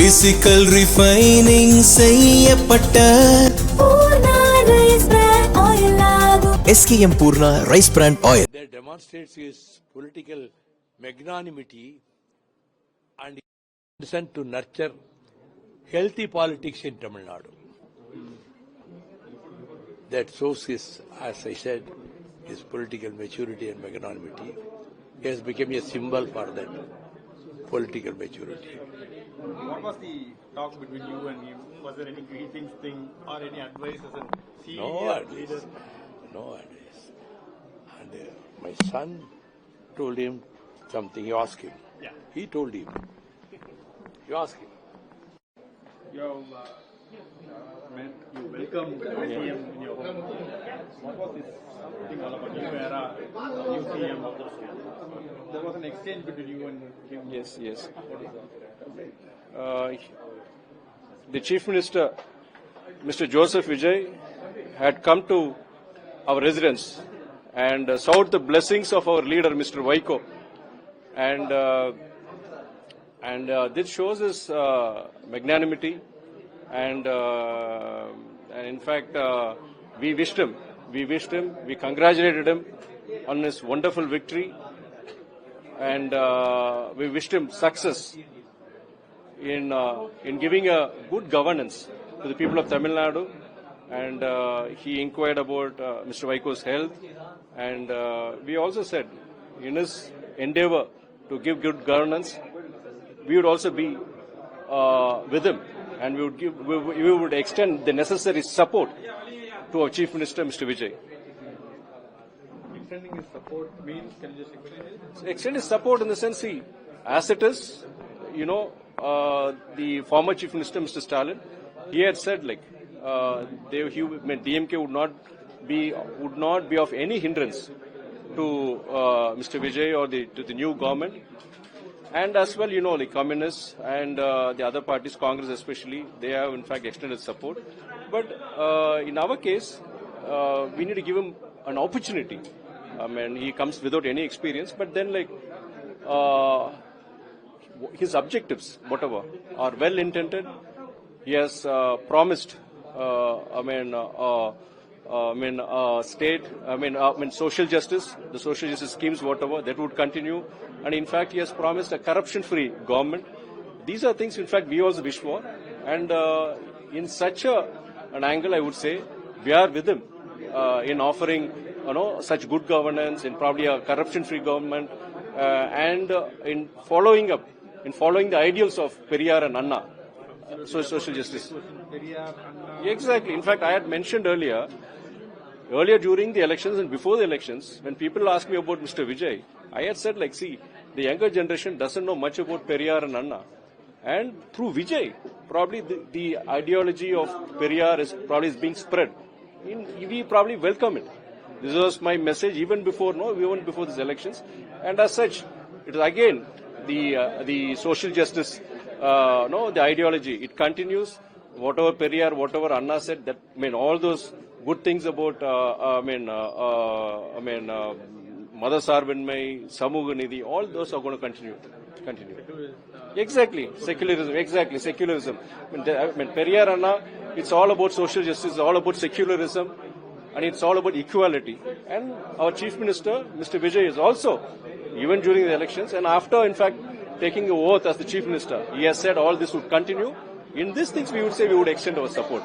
Physical refining செய்யப்பட்ட Poorna rice bran oil ஆகும். SKM Poorna rice bran oil. That demonstrates his political magnanimity and intention to nurture healthy politics in Tamil Nadu. That shows his, as I said, his political maturity and magnanimity. He has become a symbol for that political maturity. What was the talk between you and him? Was there any greetings thing or any advice as a senior leader? No advice. And my son told him something. You ask him. Yeah. He told him. You ask him. You welcomed CM in your home. What was this thing all about? New era, new CM. There was an exchange between you and him. Yes. The Chief Minister, Mr. Joseph Vijay, had come to our residence and sought the blessings of our leader, Mr. Vaiko. And this shows his magnanimity. And in fact, we wished him, we congratulated him on his wonderful victory, and we wished him success in giving a good governance to the people of Tamil Nadu. And he inquired about Mr. Vaiko's health, and we also said, in his endeavor to give good governance, we would also be with him, and we would extend the necessary support to our Chief Minister, Mr. Vijay. Extending his support means, can you just explain it? Extend his support in the sense, as it is, the former Chief Minister, Mr. Stalin, he had said DMK would not be of any hindrance to Mr. Vijay or to the new government. And as well, communists and the other parties, Congress especially, they have in fact extended support. But in our case, we need to give him an opportunity. I mean, he comes without any experience, but then his objectives, whatever, are well intended. He has promised, social justice, the social justice schemes, whatever, that would continue. And in fact, he has promised a corruption-free government. These are things, in fact, we also wish for. And in such an angle, I would say, we are with him in offering, such good governance, in probably a corruption-free government, and in following the ideals of Periyar and Anna. Social justice. Exactly. In fact, I had mentioned earlier during the elections and before the elections, when people asked me about Mr. Vijay, I had said, the younger generation doesn't know much about Periyar and Anna. And through Vijay, probably the ideology of Periyar is being spread. We probably welcome it. This was my message even before these elections. And as such, it is again the social justice, the ideology. It continues. Whatever Periyar, whatever Anna said, all those good things about, Mother Sarvinmai, Samuga Nidhi, all those are going to continue. Exactly. Secularism. Periyar Anna, it's all about social justice, it's all about secularism, and it's all about equality. And our Chief Minister, Mr. Vijay, is also, even during the elections, and after, in fact, taking the oath as the Chief Minister, he has said all this would continue. In these things, we would say we would extend our support.